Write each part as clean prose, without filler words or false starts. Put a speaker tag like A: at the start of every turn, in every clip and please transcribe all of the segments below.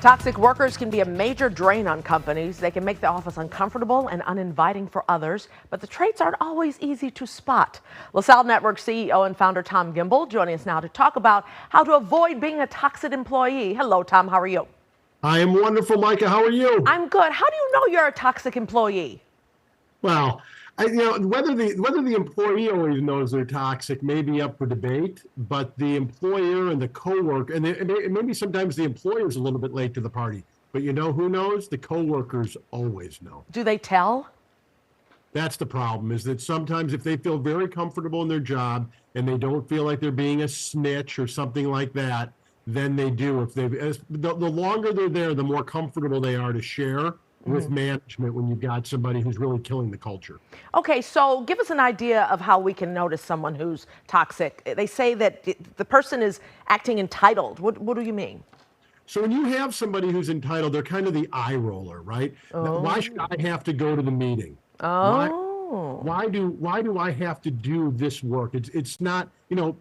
A: Toxic workers can be a major drain on companies. They can make the office uncomfortable and uninviting for others, but the traits aren't always easy to spot. LaSalle Network CEO and founder Tom Gimbel joining us now to talk about how to avoid being a toxic employee. Hello, Tom. How are you?
B: I am wonderful, Micah. How are you?
A: I'm good. How do you know you're a toxic employee?
B: Well, whether the employee always knows they're toxic may be up for debate, but the employer and the coworker, and maybe sometimes the employer is a little bit late to the party. But you know who knows? The coworkers always know.
A: Do they tell?
B: That's the problem, is that sometimes if they feel very comfortable in their job and they don't feel like they're being a snitch or something like that, then they do. If the longer they're there, the more comfortable they are to share with management when you've got somebody who's really killing the culture.
A: Okay, so give us an idea of how we can notice someone who's toxic. They say that the person is acting entitled. What do you mean?
B: So when you have somebody who's entitled, they're kind of the eye roller, right?
A: Oh.
B: Why should I have to go to the meeting?
A: Oh.
B: Why do I have to do this work? It's not,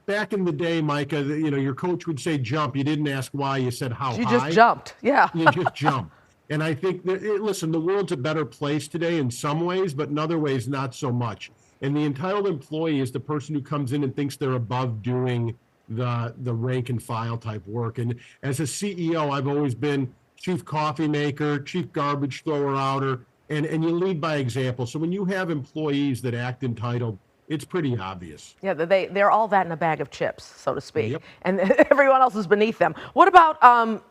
B: back in the day, Micah, your coach would say jump. You didn't ask why, you said how high.
A: You just jumped, yeah.
B: You just jumped. And I think that, listen, the world's a better place today in some ways, but in other ways, not so much. And the entitled employee is the person who comes in and thinks they're above doing the rank and file type work. And as a CEO, I've always been chief coffee maker, chief garbage thrower outer, and you lead by example. So when you have employees that act entitled, it's pretty obvious.
A: Yeah, they're all that in a bag of chips, so to speak.
B: Yep.
A: And everyone else is beneath them. What about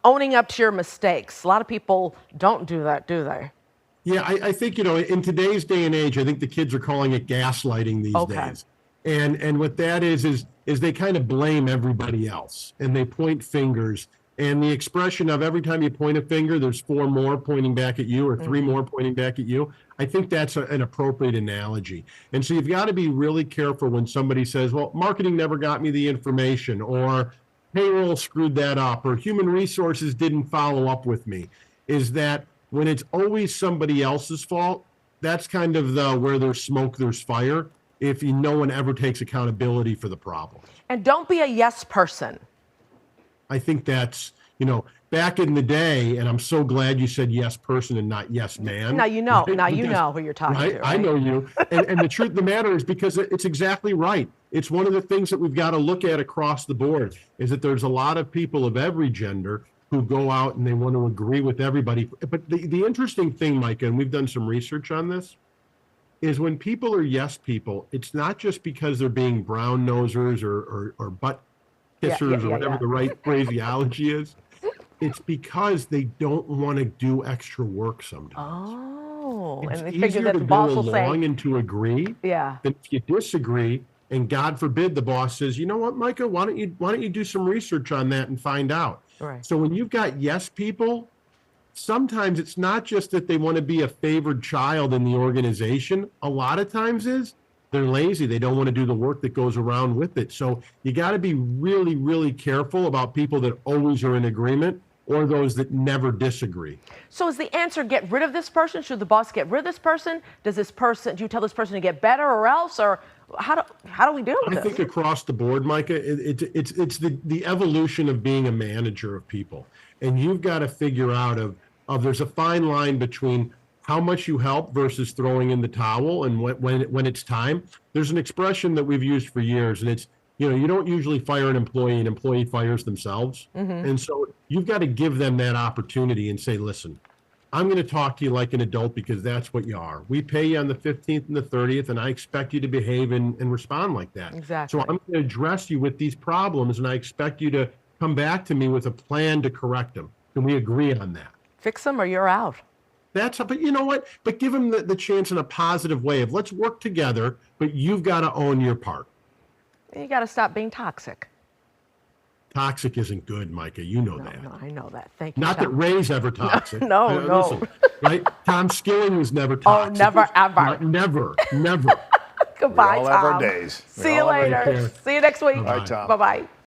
A: owning up to your mistakes? A lot of people don't do that, do they?
B: Yeah, I think, in today's day and age, I think the kids are calling it gaslighting these days. And what that is they kind of blame everybody else and they point fingers. And the expression of every time you point a finger, there's four more pointing back at you or three more pointing back at you. I think that's an appropriate analogy. And so you've got to be really careful when somebody says, well, marketing never got me the information, or payroll screwed that up, or human resources didn't follow up with me. Is that when it's always somebody else's fault, that's kind of where there's smoke, there's fire, if no one ever takes accountability for the problem.
A: And don't be a yes person.
B: I think that's, back in the day, and I'm so glad you said yes person and not yes man.
A: Now you know. Now you know who you're talking to. Right?
B: I know you. And the truth of the matter is, because it's exactly right. It's one of the things that we've got to look at across the board, is that there's a lot of people of every gender who go out and they want to agree with everybody. But the interesting thing, Micah, and we've done some research on this, is when people are yes people, it's not just because they're being brown nosers or butt kissers or whatever the right phraseology is. It's because they don't want to do extra work sometimes.
A: Oh,
B: it's
A: and they figure
B: easier
A: that
B: to
A: the
B: go
A: boss will say,
B: along and to agree
A: yeah,
B: than if you disagree. And God forbid the boss says, you know what, Micah, why don't you do some research on that and find out?
A: Right.
B: So when you've got yes people, sometimes it's not just that they want to be a favored child in the organization. A lot of times they're lazy. They don't want to do the work that goes around with it. So you got to be really, really careful about people that always are in agreement or those that never disagree.
A: So is the answer get rid of this person? Should the boss get rid of this person? Do you tell this person to get better or else? Or how do we deal with this?
B: I think across the board, Micah, it's the evolution of being a manager of people. And you've got to figure out of there's a fine line between how much you help versus throwing in the towel, and when it's time. There's an expression that we've used for years, and it's, you don't usually fire an employee fires themselves. And so you've got to give them that opportunity and say, listen, I'm going to talk to you like an adult because that's what you are. We pay you on the 15th and the 30th, and I expect you to behave and respond like that.
A: Exactly.
B: So I'm going to address you with these problems, and I expect you to come back to me with a plan to correct them. Can we agree on that?
A: Fix them or you're out.
B: But you know what? But give them the chance in a positive way of let's work together, but you've got to own your part.
A: You got to stop being toxic.
B: Toxic isn't good, Micah. You know that.
A: No, I know that. Thank you.
B: Not
A: Tom.
B: that Ray's ever toxic.
A: No.
B: Listen, right? Tom Skilling was never toxic.
A: Oh, never, ever.
B: Never.
A: Goodbye,
C: we all
A: Tom.
C: have our days.
A: See you later. See you next week.
C: Bye, Tom.
A: Bye-bye.